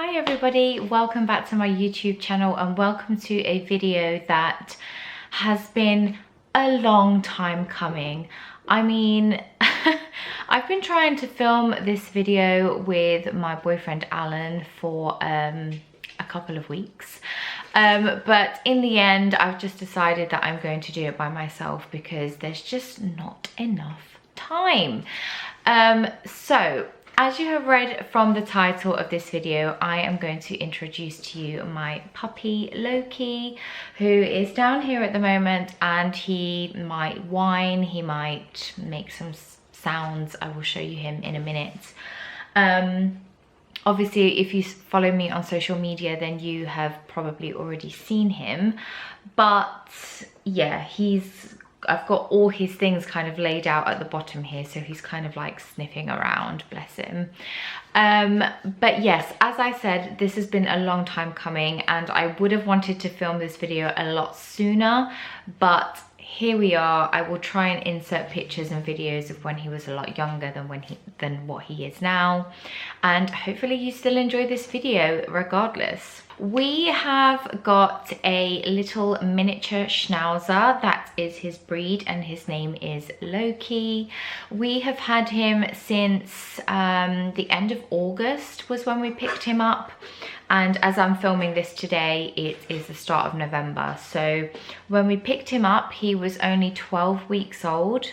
Hi everybody, welcome back to my YouTube channel and welcome to a video that has been a long time coming. I mean, I've been trying to film this video with my boyfriend Alan for a couple of weeks. But in the end, I've just decided that I'm going to do it by myself because there's just not enough time. So as you have read from the title of this video, I am going to introduce to you my puppy Loki, who is down here at the moment, and he might whine, he might make some sounds. I will show you him in a minute. Obviously, if you follow me on social media, then you have probably already seen him. But yeah, I've got all his things kind of laid out at the bottom here, so he's kind of like sniffing around, bless him. But yes, as I said, this has been a long time coming and I would have wanted to film this video a lot sooner, but here we are. I will try and insert pictures and videos of when he was a lot younger than what he is now, and hopefully you still enjoy this video regardless. We have got a little miniature schnauzer, that is his breed, and his name is Loki. We have had him since the end of August was when we picked him up, and as I'm filming this today, it is the start of November. So when we picked him up, he was only 12 weeks old,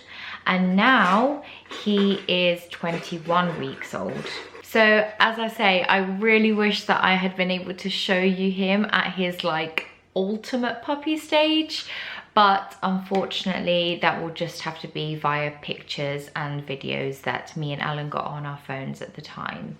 and now he is 21 weeks old. So as I say, I really wish that I had been able to show you him at his like ultimate puppy stage, but unfortunately that will just have to be via pictures and videos that me and Alan got on our phones at the time.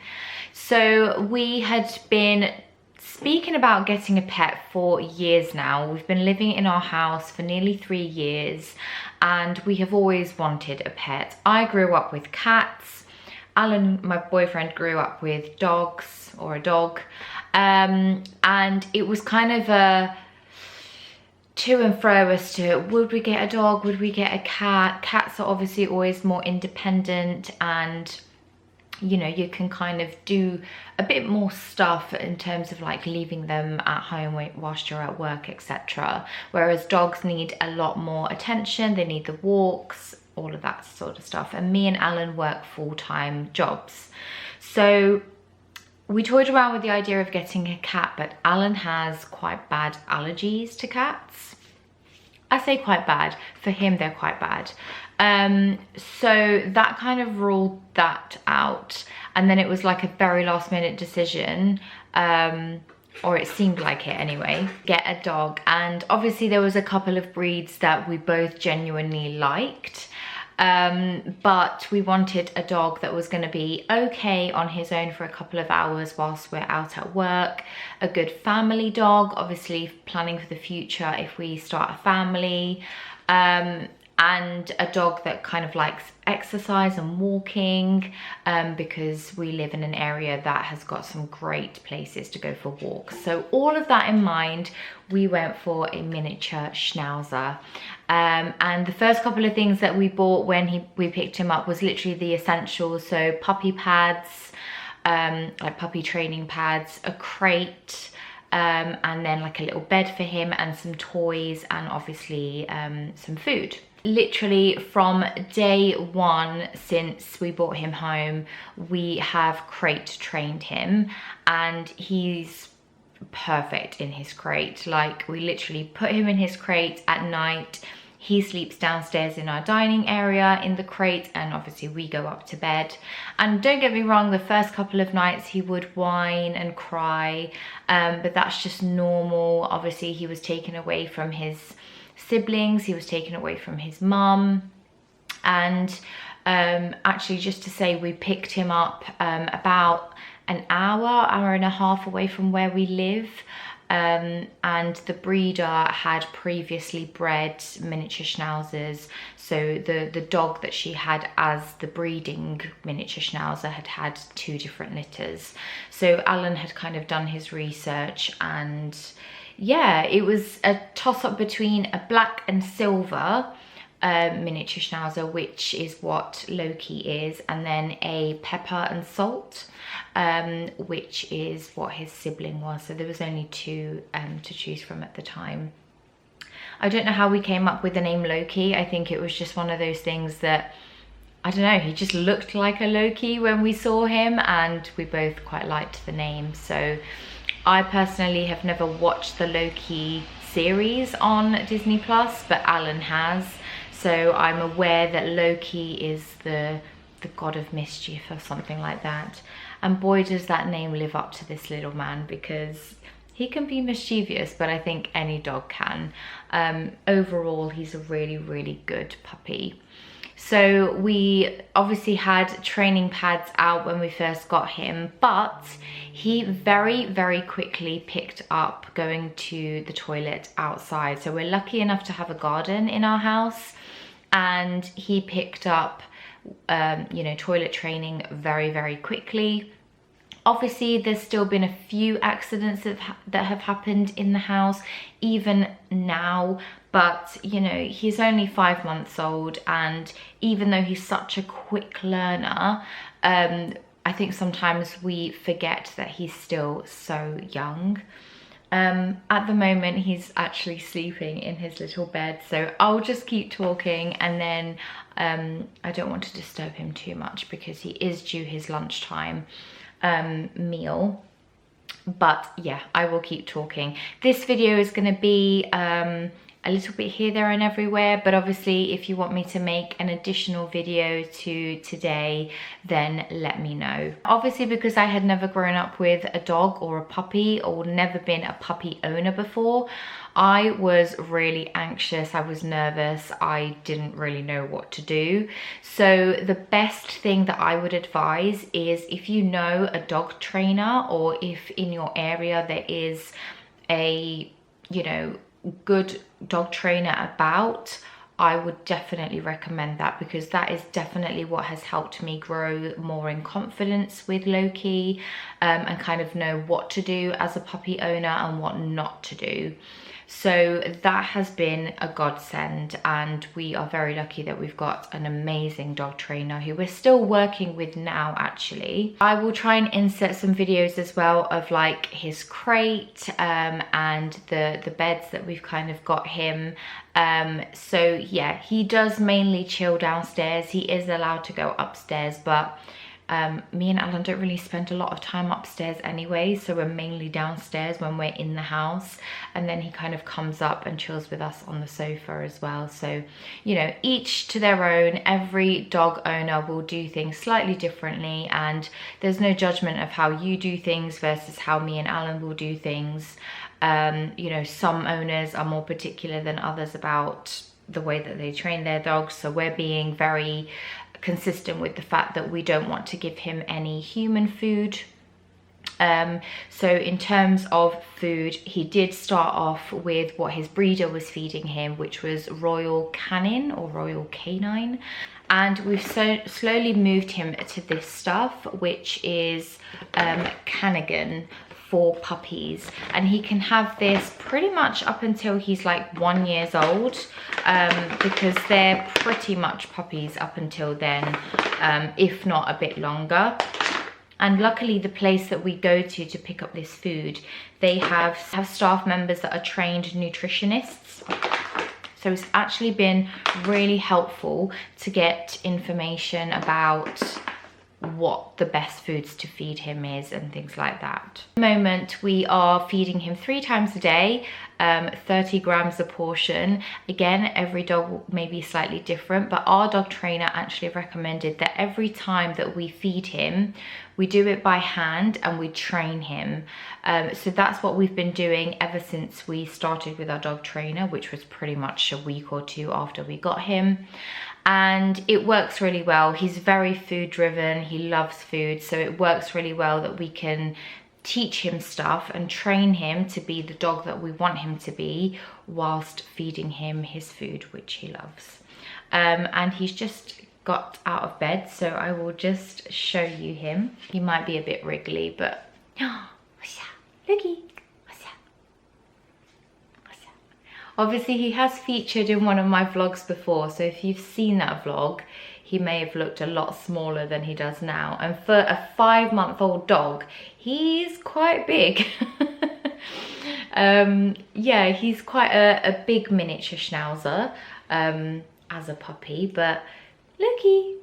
So we had been speaking about getting a pet for years now. We've been living in our house for nearly 3 years and we have always wanted a pet. I grew up with cats. Alan, my boyfriend, grew up with dogs, or a dog, and it was kind of a to and fro as to would we get a dog, would we get a cat. Cats are obviously always more independent and, you know, you can kind of do a bit more stuff in terms of like leaving them at home whilst you're at work, etc. Whereas dogs need a lot more attention, they need the walks, all of that sort of stuff. And me and Alan work full-time jobs. So we toyed around with the idea of getting a cat, but Alan has quite bad allergies to cats. I say quite bad, for him they're quite bad. So that kind of ruled that out. And then it was like a very last minute decision, or it seemed like it anyway, get a dog. And obviously there was a couple of breeds that we both genuinely liked. But we wanted a dog that was going to be okay on his own for a couple of hours whilst we're out at work, a good family dog, obviously planning for the future if we start a family, and a dog that kind of likes exercise and walking, because we live in an area that has got some great places to go for walks. So all of that in mind, we went for a miniature schnauzer. And the first couple of things that we bought when we picked him up was literally the essentials. So puppy pads, like puppy training pads, a crate, and then like a little bed for him and some toys, and obviously some food. Literally from day one since we brought him home, we have crate trained him, and he's perfect in his crate. Like, we literally put him in his crate at night. He sleeps downstairs in our dining area in the crate, and obviously we go up to bed. And don't get me wrong, the first couple of nights he would whine and cry, but that's just normal. Obviously he was taken away from his siblings, he was taken away from his mum, and actually, just to say, we picked him up about an hour and a half away from where we live, and the breeder had previously bred miniature schnauzers. So the dog that she had as the breeding miniature schnauzer had 2 different litters. So Alan had kind of done his research, and yeah, it was a toss-up between a black and silver, miniature schnauzer, which is what Loki is, and then a pepper and salt, which is what his sibling was. So there was only two to choose from at the time. I don't know how we came up with the name Loki. I think it was just one of those things that, I don't know, he just looked like a Loki when we saw him, and we both quite liked the name. So I personally have never watched the Loki series on Disney Plus, but Alan has. So I'm aware that Loki is the god of mischief or something like that. And boy, does that name live up to this little man, because he can be mischievous, but I think any dog can. Overall, he's a really, really good puppy. So we obviously had training pads out when we first got him, but he very, very quickly picked up going to the toilet outside. So we're lucky enough to have a garden in our house, and he picked up, you know, toilet training very, very quickly. Obviously, there's still been a few accidents that have happened in the house, even now. But, you know, he's only 5 months old, and even though he's such a quick learner, I think sometimes we forget that he's still so young. At the moment, he's actually sleeping in his little bed, so I'll just keep talking, and then I don't want to disturb him too much because he is due his lunchtime meal. But yeah, I will keep talking. This video is going to be a little bit here, there and everywhere, but obviously if you want me to make an additional video to today, then let me know. Obviously, because I had never grown up with a dog or a puppy, or never been a puppy owner before, I was really anxious, I was nervous, I didn't really know what to do. So the best thing that I would advise is, if you know a dog trainer, or if in your area there is a, you know, good dog trainer about, I would definitely recommend that, because that is definitely what has helped me grow more in confidence with Loki, and kind of know what to do as a puppy owner and what not to do. So that has been a godsend, and we are very lucky that we've got an amazing dog trainer who we're still working with now, actually. I will try and insert some videos as well of like his crate and the beds that we've kind of got him. So yeah, he does mainly chill downstairs. He is allowed to go upstairs, but me and Alan don't really spend a lot of time upstairs anyway, so we're mainly downstairs when we're in the house, and then he kind of comes up and chills with us on the sofa as well. So, you know, each to their own. Every dog owner will do things slightly differently, and there's no judgment of how you do things versus how me and Alan will do things. You know, some owners are more particular than others about the way that they train their dogs, so we're being very consistent with the fact that we don't want to give him any human food. So in terms of food, he did start off with what his breeder was feeding him, which was Royal Canin or Royal Canine, and we've slowly moved him to this stuff, which is Canigan for puppies, and he can have this pretty much up until he's like 1 year old, because they're pretty much puppies up until then, if not a bit longer. And luckily, the place that we go to pick up this food, they have staff members that are trained nutritionists. So it's actually been really helpful to get information about what the best foods to feed him is and things like that. At the moment, we are feeding him 3 times a day, 30 grams a portion. Again, every dog may be slightly different, but our dog trainer actually recommended that every time that we feed him, we do it by hand and we train him. So that's what we've been doing ever since we started with our dog trainer, which was pretty much a week or 2 after we got him. And it works really well. He's very food driven, he loves food, so it works really well that we can teach him stuff and train him to be the dog that we want him to be whilst feeding him his food, which he loves. And he's just got out of bed, so I will just show you him. He might be a bit wriggly, but looky, Obviously he has featured in one of my vlogs before, so if you've seen that vlog, he may have looked a lot smaller than he does now. And for a 5-month-old dog, he's quite big. Yeah, he's quite a big miniature schnauzer as a puppy, but looky.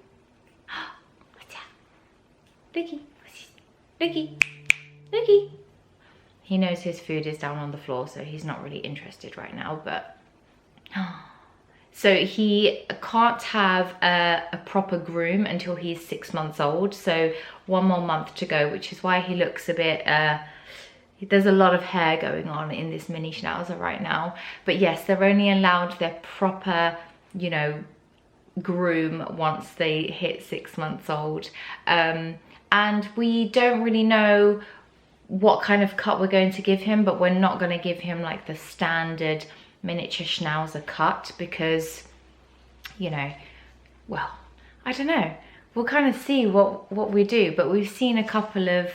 Looky, looky, looky. He knows his food is down on the floor, so he's not really interested right now, but... So he can't have a proper groom until he's 6 months old, so 1 more month to go, which is why he looks a bit... there's a lot of hair going on in this mini schnauzer right now. But yes, they're only allowed their proper, you know, groom once they hit 6 months old. And we don't really know what kind of cut we're going to give him, but we're not going to give him like the standard miniature schnauzer cut because, you know, well, I don't know. We'll kind of see what we do, but we've seen a couple of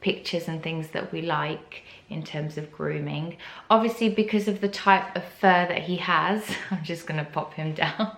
pictures and things that we like in terms of grooming. Obviously, because of the type of fur that he has, I'm just going to pop him down.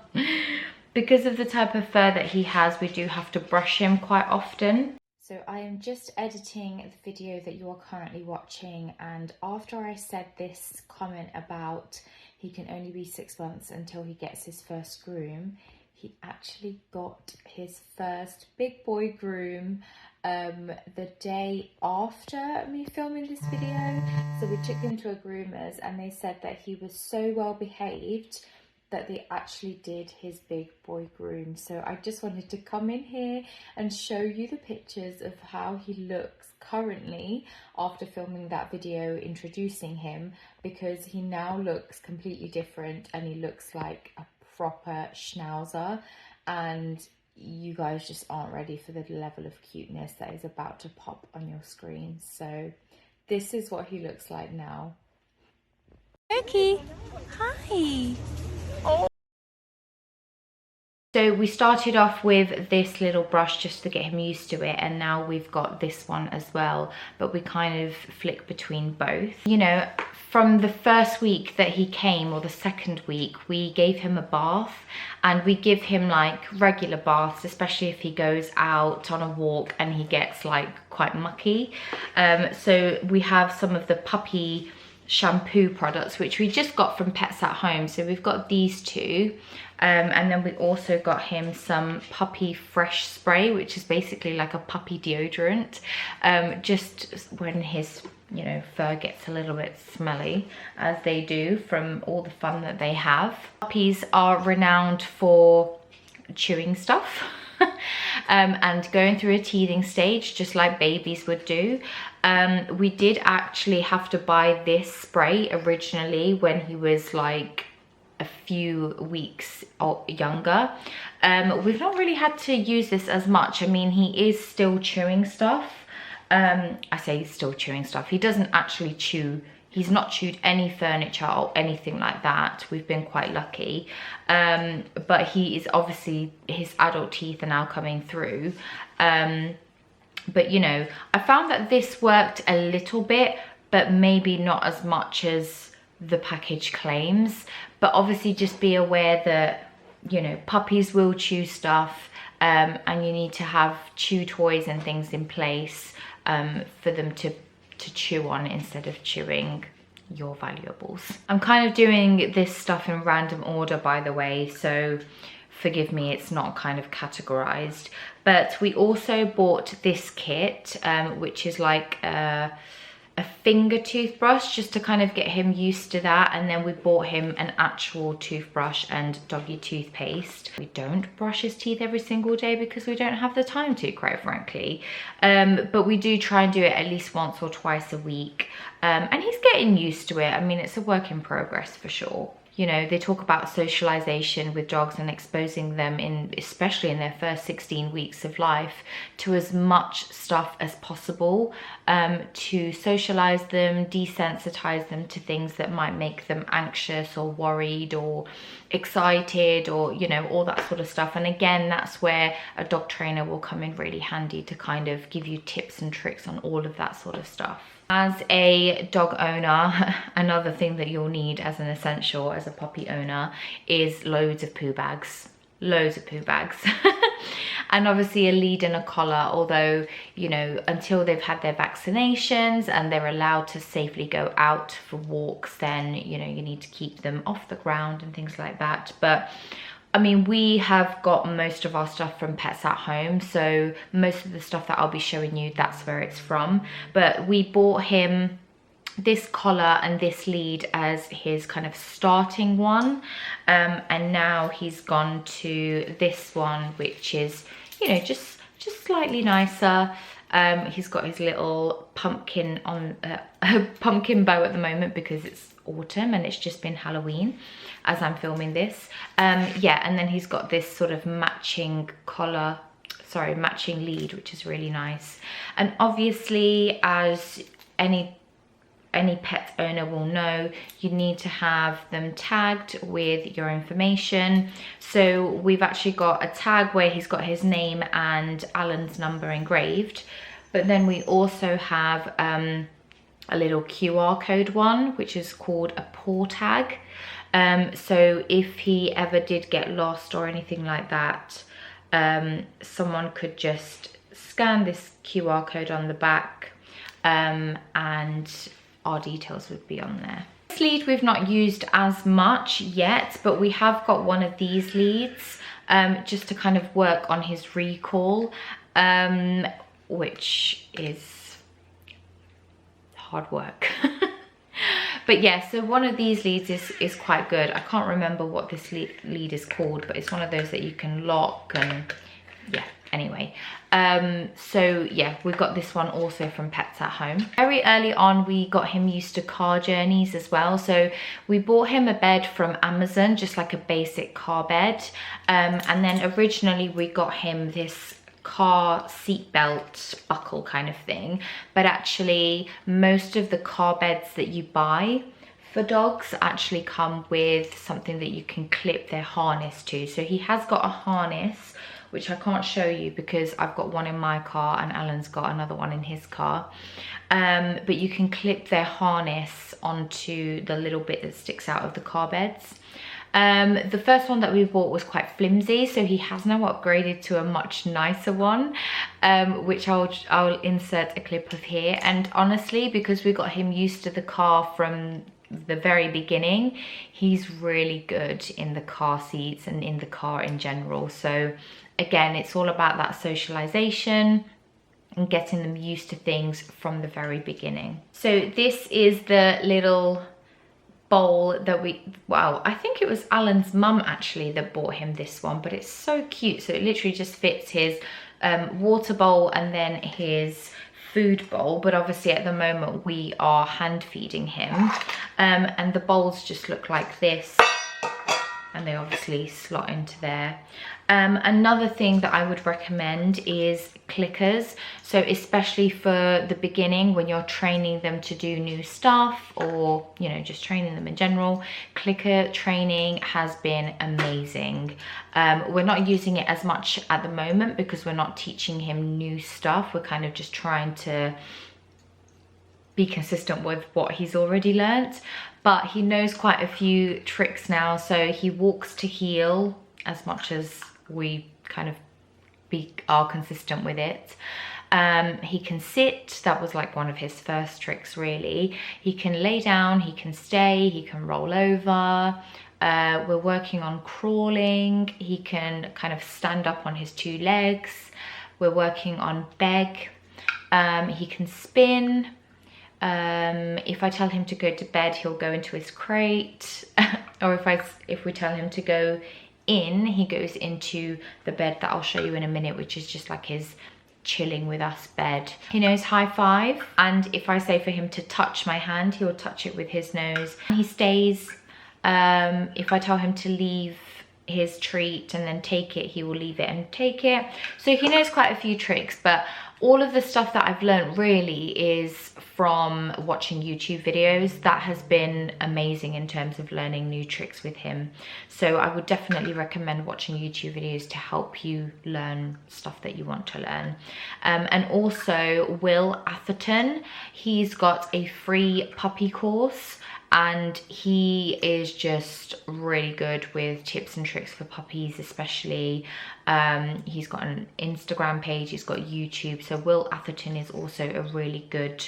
Because of the type of fur that he has, we do have to brush him quite often. So I am just editing the video that you are currently watching, and after I said this comment about he can only be 6 months until he gets his first groom, he actually got his first big boy groom the day after me filming this video. So we took him to a groomer's and they said that he was so well behaved that they actually did his big boy groom. So I just wanted to come in here and show you the pictures of how he looks currently after filming that video introducing him, because he now looks completely different and he looks like a proper schnauzer, and you guys just aren't ready for the level of cuteness that is about to pop on your screen. So this is what he looks like now. Okay, hi. So we started off with this little brush just to get him used to it, and now we've got this one as well, but we kind of flick between both. You know, from the first week that he came, or the second week, we gave him a bath, and we give him like regular baths, especially if he goes out on a walk and he gets like quite mucky. So we have some of the puppy shampoo products which we just got from Pets at Home. So we've got these two, and then we also got him some puppy fresh spray, which is basically like a puppy deodorant, just when his, you know, fur gets a little bit smelly, as they do from all the fun that they have. Puppies are renowned for chewing stuff and going through a teething stage just like babies would do. We did actually have to buy this spray originally when he was like a few weeks or younger. We've not really had to use this as much. I mean, he is still chewing stuff. I say he's still chewing stuff. He doesn't actually chew. He's not chewed any furniture or anything like that. We've been quite lucky. But he is obviously, his adult teeth are now coming through. But you know, I found that this worked a little bit, but maybe not as much as the package claims. But obviously just be aware that, you know, puppies will chew stuff, and you need to have chew toys and things in place for them to chew on instead of chewing your valuables. I'm kind of doing this stuff in random order, by the way, so forgive me, it's not kind of categorized. But we also bought this kit, which is like a finger toothbrush, just to kind of get him used to that. And then we bought him an actual toothbrush and doggy toothpaste. We don't brush his teeth every single day because we don't have the time to, quite frankly. But we do try and do it at least once or twice a week. And he's getting used to it. I mean, it's a work in progress for sure. You know, they talk about socialization with dogs and exposing them, especially in their first 16 weeks of life, to as much stuff as possible, to socialize them, desensitize them to things that might make them anxious or worried or excited, or, you know, all that sort of stuff. And again, that's where a dog trainer will come in really handy to kind of give you tips and tricks on all of that sort of stuff. As a dog owner, another thing that you'll need as an essential as a puppy owner is loads of poo bags. Loads of poo bags. And obviously a lead and a collar, although, you know, until they've had their vaccinations and they're allowed to safely go out for walks, then, you know, you need to keep them off the ground and things like that. But I mean, we have got most of our stuff from Pets at Home, so most of the stuff that I'll be showing you, that's where it's from. But we bought him this collar and this lead as his kind of starting one, and now he's gone to this one, which is, you know, just slightly nicer. He's got his little pumpkin on a pumpkin bow at the moment because it's autumn and it's just been Halloween as I'm filming this. Yeah, and then he's got this sort of matching collar, sorry, matching lead, which is really nice. And obviously, as any pet owner will know, you need to have them tagged with your information. So we've actually got a tag where he's got his name and Alan's number engraved, but then we also have a little QR code one, which is called a paw tag. So if he ever did get lost or anything like that, someone could just scan this QR code on the back, and our details would be on there. This lead we've not used as much yet, but we have got one of these leads just to kind of work on his recall, which is hard work. But yeah, so one of these leads is quite good. I can't remember what this lead is called, but it's one of those that you can lock, and yeah, anyway. So yeah, we've got this one also from Pets at Home. Very early on, we got him used to car journeys as well. So we bought him a bed from Amazon, just like a basic car bed. And then originally we got him this car seat belt buckle kind of thing, but actually most of the car beds that you buy for dogs actually come with something that you can clip their harness to. So he has got a harness, which I can't show you because I've got one in my car and Alan's got another one in his car, but you can clip their harness onto the little bit that sticks out of the car beds. The first one that we bought was quite flimsy, so he has now upgraded to a much nicer one, which I'll insert a clip of here. And honestly, because we got him used to the car from the very beginning, he's really good in the car seats and in the car in general. So again, it's all about that socialization and getting them used to things from the very beginning. So this is the little bowl that wow, I think it was Alan's mum actually that bought him this one, but it's so cute. So it literally just fits his water bowl and then his food bowl, but obviously at the moment we are hand feeding him, and the bowls just look like this, and they obviously slot into there. Another thing that I would recommend is clickers. So especially for the beginning, when you're training them to do new stuff, or, you know, just training them in general, clicker training has been amazing. We're not using it as much at the moment because we're not teaching him new stuff. We're kind of just trying to be consistent with what he's already learnt, but he knows quite a few tricks now. So he walks to heel as much as we kind of are consistent with it. He can sit, that was like one of his first tricks really. He can lay down, he can stay, he can roll over. We're working on crawling. He can kind of stand up on his two legs. We're working on beg. He can spin. If I tell him to go to bed, he'll go into his crate. Or if we tell him to go in, he goes into the bed that I'll show you in a minute, which is just like his chilling with us bed. He knows high five, and if I say for him to touch my hand, he'll touch it with his nose. He stays. If I tell him to leave his treat and then take it, he will leave it and take it. So he knows quite a few tricks, but all of the stuff that I've learned really is from watching YouTube videos. That has been amazing in terms of learning new tricks with him. So I would definitely recommend watching YouTube videos to help you learn stuff that you want to learn. And also Will Atherton, he's got a free puppy course, and he is just really good with tips and tricks for puppies especially. He's got an Instagram page, he's got YouTube. So Will Atherton is also a really good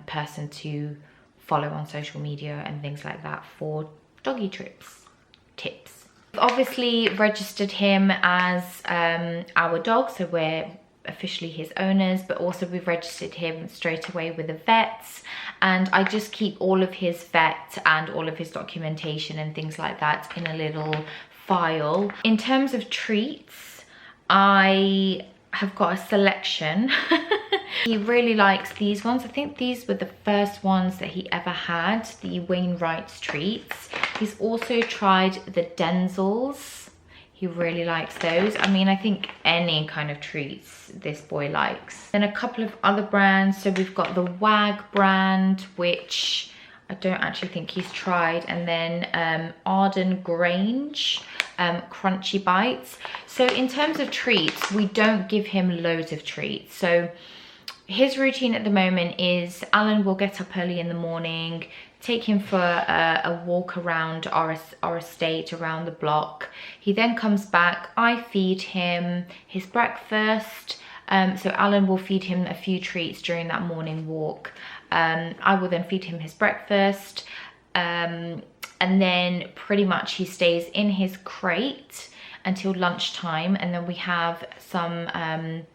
person to follow on social media and things like that for doggy tips. We've obviously registered him as our dog, so we're officially his owners, but also we've registered him straight away with the vets, and I just keep all of his vet and all of his documentation and things like that in a little file. In terms of treats, I have got a selection. He really likes these ones. I think these were the first ones that he ever had, the Wainwright's treats. He's also tried the Denzels. He really likes those. I mean, I think any kind of treats this boy likes. Then a couple of other brands. So we've got the Wag brand, which I don't actually think he's tried. And then Arden Grange Crunchy Bites. So in terms of treats, we don't give him loads of treats. So his routine at the moment is Alan will get up early in the morning, take him for a walk around our estate, around the block. He then comes back, I feed him his breakfast. So Alan will feed him a few treats during that morning walk. I will then feed him his breakfast. And then pretty much he stays in his crate until lunchtime. And then we have some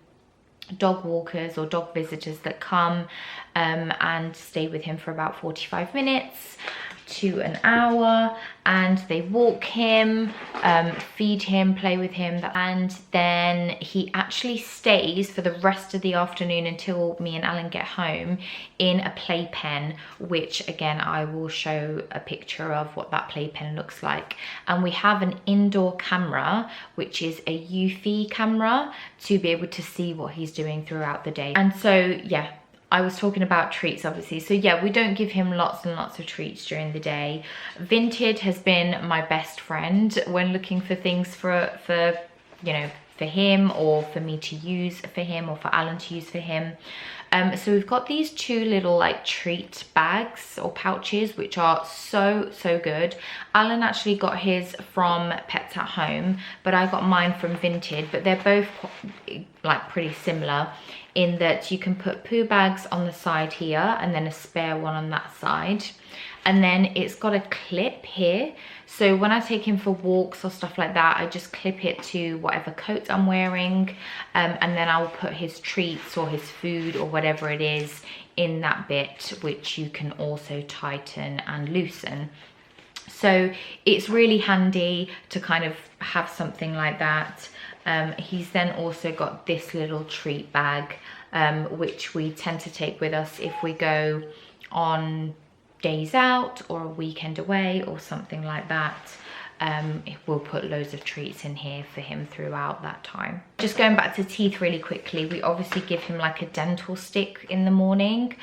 dog walkers or dog visitors that come and stay with him for about 45 minutes to an hour, and they walk him, feed him, play with him, and then he actually stays for the rest of the afternoon until me and Alan get home in a playpen, which again I will show a picture of what that playpen looks like. And we have an indoor camera, which is a Eufy camera, to be able to see what he's doing throughout the day. And so yeah, I was talking about treats obviously. So yeah, we don't give him lots and lots of treats during the day. Vinted has been my best friend when looking for things for you know, for him or for me to use for him or for Alan to use for him. So we've got these two little like treat bags or pouches, which are so good. Alan actually got his from Pets at Home, but I got mine from Vinted, but they're both like pretty similar in that you can put poo bags on the side here and then a spare one on that side. And then it's got a clip here. So when I take him for walks or stuff like that, I just clip it to whatever coat I'm wearing. And then I'll put his treats or his food or whatever it is in that bit, which you can also tighten and loosen. So it's really handy to kind of have something like that. He's then also got this little treat bag, which we tend to take with us if we go on days out or a weekend away or something like that. We'll put loads of treats in here for him throughout that time. Just going back to teeth really quickly, we obviously give him like a dental stick in the morning.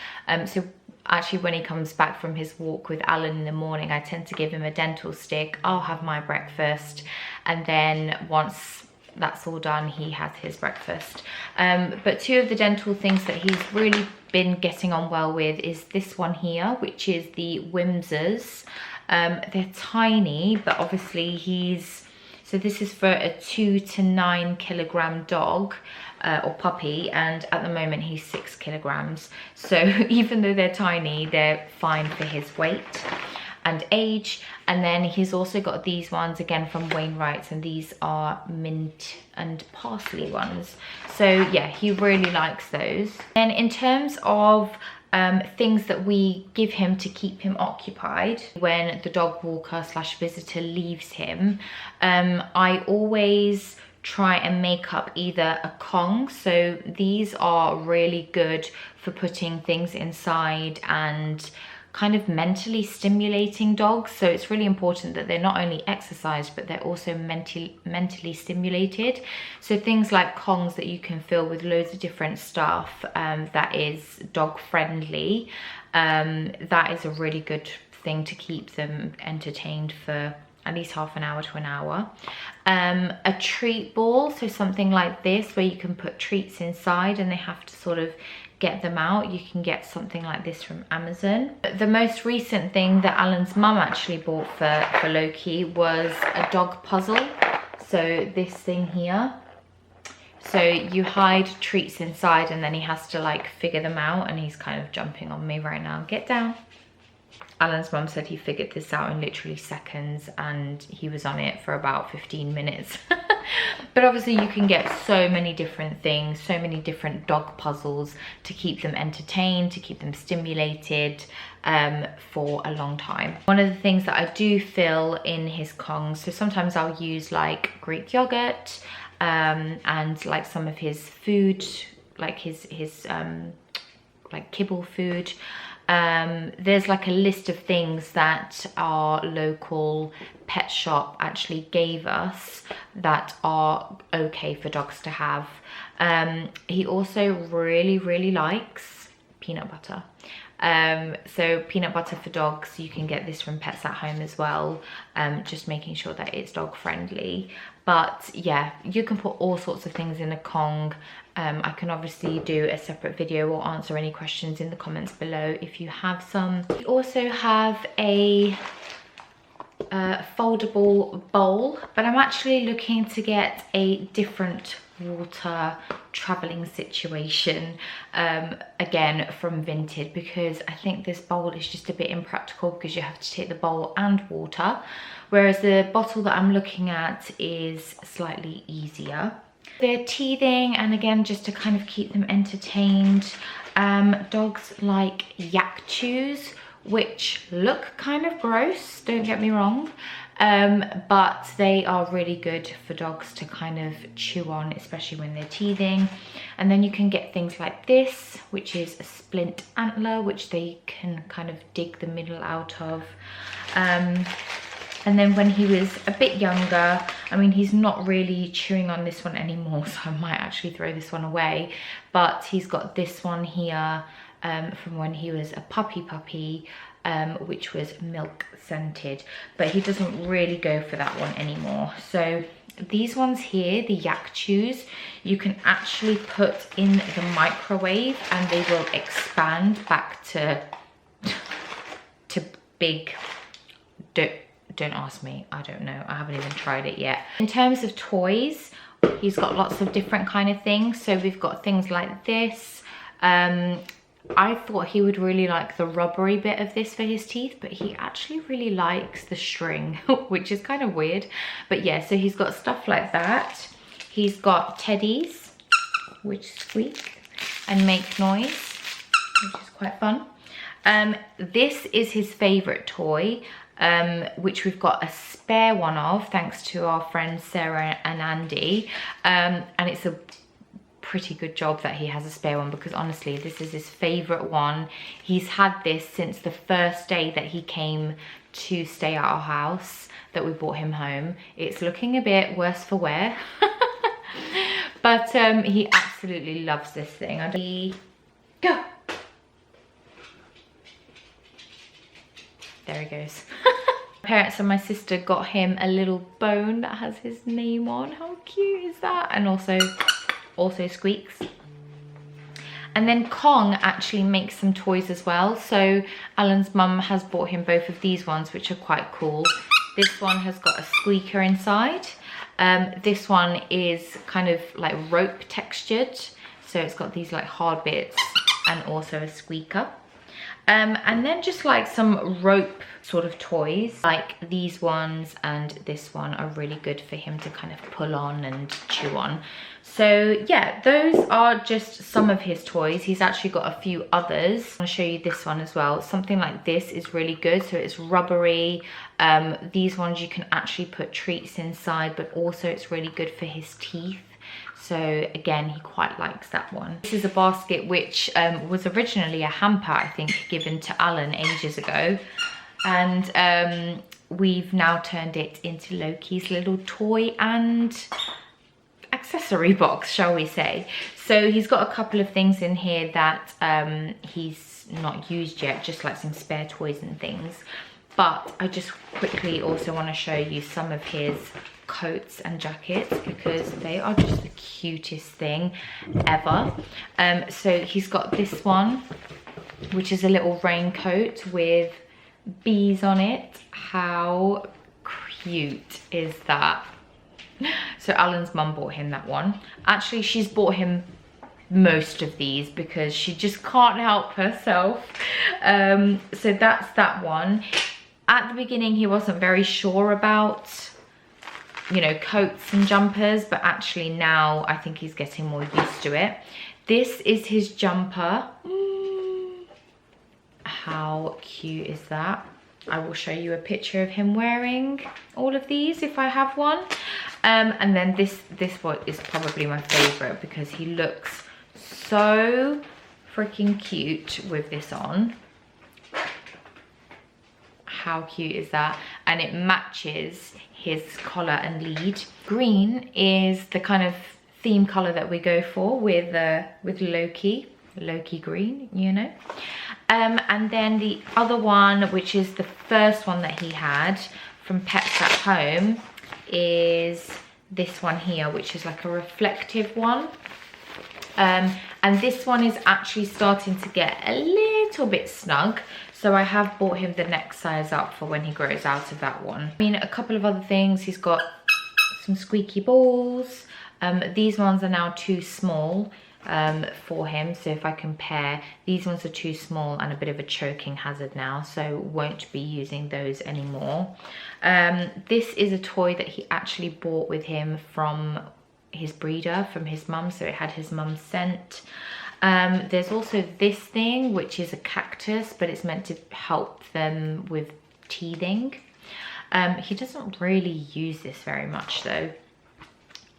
So actually when he comes back from his walk with Alan in the morning, I tend to give him a dental stick. I'll have my breakfast, and then once that's all done, he has his breakfast. But two of the dental things that he's really been getting on well with is this one here, which is the Whimsers. They're tiny, but obviously so this is for a 2 to 9 kilogram dog or puppy, and at the moment he's 6 kilograms. So even though they're tiny, they're fine for his weight and age. And then he's also got these ones again from Wainwright's, and these are mint and parsley ones. So yeah, he really likes those. And in terms of things that we give him to keep him occupied when the dog walker / visitor leaves him, I always try and make up either a Kong. So these are really good for putting things inside and kind of mentally stimulating dogs. So it's really important that they're not only exercised, but they're also mentally stimulated. So things like Kongs that you can fill with loads of different stuff that is dog friendly, that is a really good thing to keep them entertained for at least half an hour to an hour. A treat ball, so something like this where you can put treats inside and they have to sort of get them out. You can get something like this from Amazon. The most recent thing that Alan's mum actually bought for Loki was a dog puzzle. So this thing here. So you hide treats inside and then he has to like figure them out, and he's kind of jumping on me right now. Get down. Alan's mum said he figured this out in literally seconds, and he was on it for about 15 minutes. But obviously you can get so many different things, so many different dog puzzles to keep them entertained, to keep them stimulated for a long time. One of the things that I do fill in his Kongs, so sometimes I'll use like Greek yogurt and like some of his food, like his like kibble food. There's like a list of things that our local pet shop actually gave us that are okay for dogs to have. He also really likes peanut butter. So peanut butter for dogs, you can get this from Pets at Home as well, just making sure that it's dog friendly. But yeah, you can put all sorts of things in a Kong. I can obviously do a separate video or answer any questions in the comments below if you have some. We also have a foldable bowl, but I'm actually looking to get a different water traveling situation again from Vinted, because I think this bowl is just a bit impractical because you have to take the bowl and water, whereas the bottle that I'm looking at is slightly easier. They're teething, and again, just to kind of keep them entertained, dogs like yak chews, which look kind of gross, don't get me wrong, but they are really good for dogs to kind of chew on, especially when they're teething. And then you can get things like this, which is a splint antler, which they can kind of dig the middle out of. And then when he was a bit younger, I mean, he's not really chewing on this one anymore, so I might actually throw this one away. But he's got this one here from when he was a puppy, which was milk scented. But he doesn't really go for that one anymore. So these ones here, the yak chews, you can actually put in the microwave and they will expand back to big. Don't ask me, I don't know, I haven't even tried it yet. In terms of toys, he's got lots of different kind of things. So we've got things like this. I thought he would really like the rubbery bit of this for his teeth, but he actually really likes the string, which is kind of weird. But yeah, so he's got stuff like that. He's got teddies, which squeak and make noise, which is quite fun. This is his favorite toy, which we've got a spare one of, thanks to our friends Sarah and Andy. And it's a pretty good job that he has a spare one, because honestly, this is his favorite one. He's had this since the first day that he came to stay at our house, that we brought him home. It's looking a bit worse for wear. But he absolutely loves this thing. Go. There he goes. My parents and my sister got him a little bone that has his name on. How cute is that? And also squeaks. And then Kong actually makes some toys as well. So Alan's mum has bought him both of these ones, which are quite cool. This one has got a squeaker inside. This one is kind of like rope textured. So it's got these like hard bits and also a squeaker. And then just like some rope sort of toys, like these ones and this one are really good for him to kind of pull on and chew on. So yeah, those are just some of his toys. He's actually got a few others. I'm gonna show you this one as well. Something like this is really good. So it's rubbery. These ones you can actually put treats inside, but also it's really good for his teeth. So again, he quite likes that one. This is a basket which was originally a hamper, I think, given to Alan ages ago. And we've now turned it into Loki's little toy and accessory box, shall we say. So he's got a couple of things in here that he's not used yet, just like some spare toys and things. But I just quickly also want to show you some of his coats and jackets because they are just the cutest thing ever. So he's got this one, which is a little raincoat with bees on it. How cute is that? So Alan's mum bought him that one. Actually, she's bought him most of these because she just can't help herself. So that's that one. At the beginning, he wasn't very sure about, you know, coats and jumpers, but actually now I think he's getting more used to it. This is his jumper. How cute is that? I will show you a picture of him wearing all of these if I have one. And then this one is probably my favorite because he looks so freaking cute with this on. How cute is that? And it matches his collar and lead. Green is the kind of theme color that we go for with Loki green, you know. And then the other one, which is the first one that he had from Pets at Home, is this one here, which is like a reflective one. And this one is actually starting to get a little bit snug. So I have bought him the next size up for when he grows out of that one. I mean, a couple of other things. He's got some squeaky balls. These ones are now too small for him. So if I compare, these ones are too small and a bit of a choking hazard now. So won't be using those anymore. This is a toy that he actually bought with him from his breeder, from his mum. So it had his mum's scent. There's also this thing, which is a cactus, but it's meant to help them with teething. He doesn't really use this very much though.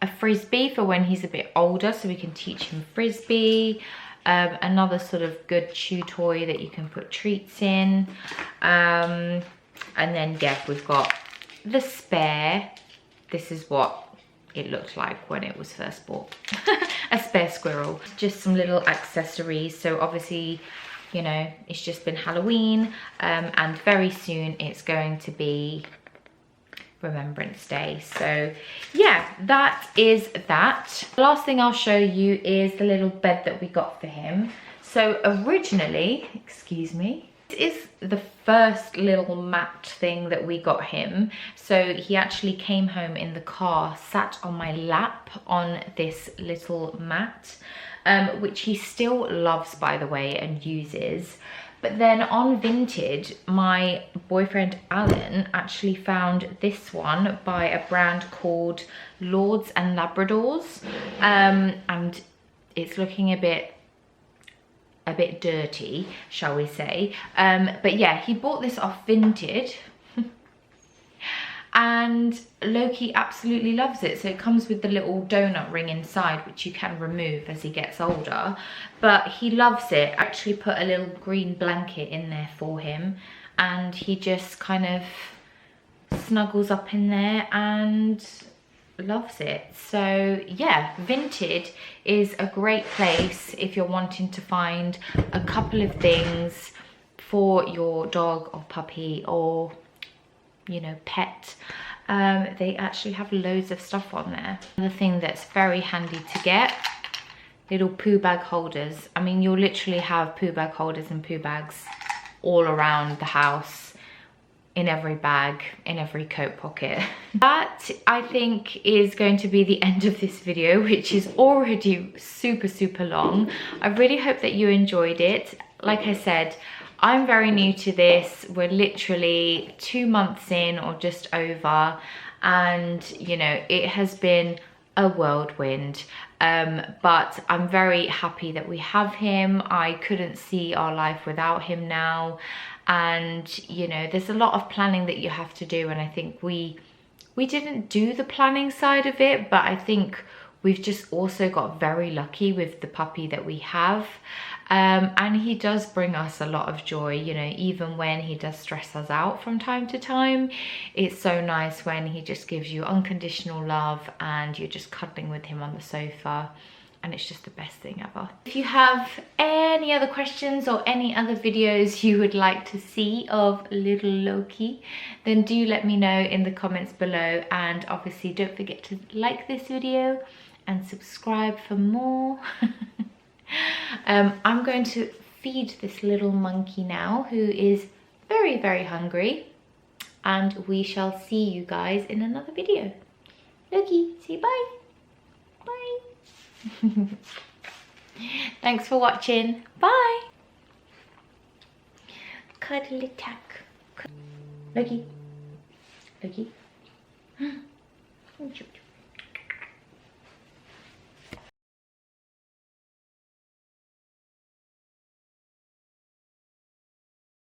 A frisbee for when he's a bit older, so we can teach him frisbee. Another sort of good chew toy that you can put treats in. And then yeah, we've got the spare. This is what it looked like when it was first bought. A spare squirrel. Just some little accessories. So obviously, you know, it's just been Halloween, and very soon it's going to be Remembrance Day. So yeah, that is that. The last thing I'll show you is the little bed that we got for him. So originally, excuse me, this is the first little mat thing that we got him. So he actually came home in the car, sat on my lap on this little mat, which he still loves, by the way, and uses. But then on Vinted, my boyfriend Alan actually found this one by a brand called Lords and Labradors, and it's looking a bit dirty, shall we say. But yeah, he bought this off Vinted and Loki absolutely loves it. So it comes with the little donut ring inside, which you can remove as he gets older, but he loves it. I actually put a little green blanket in there for him and he just kind of snuggles up in there and loves it. So yeah, Vinted is a great place if you're wanting to find a couple of things for your dog or puppy or, you know, pet. They actually have loads of stuff on there. Another thing that's very handy to get, little poo bag holders. I mean, you'll literally have poo bag holders and poo bags all around the house, in every bag, in every coat pocket. That, I think, is going to be the end of this video, which is already super long. I really hope that you enjoyed it. Like I said, I'm very new to this. We're literally 2 months in or just over, and you know, it has been a whirlwind, but I'm very happy that we have him. I couldn't see our life without him now, and you know, there's a lot of planning that you have to do, and I think we didn't do the planning side of it, but I think we've just also got very lucky with the puppy that we have. And he does bring us a lot of joy, you know, even when he does stress us out from time to time. It's so nice when he just gives you unconditional love and you're just cuddling with him on the sofa, and it's just the best thing ever. If you have any other questions or any other videos you would like to see of little Loki, then do let me know in the comments below, and obviously don't forget to like this video and subscribe for more. I'm going to feed this little monkey now, who is very, very hungry, and we shall see you guys in another video. Loki, say bye. Bye. Thanks for watching. Bye. Cuddly tack. Loki. Loki.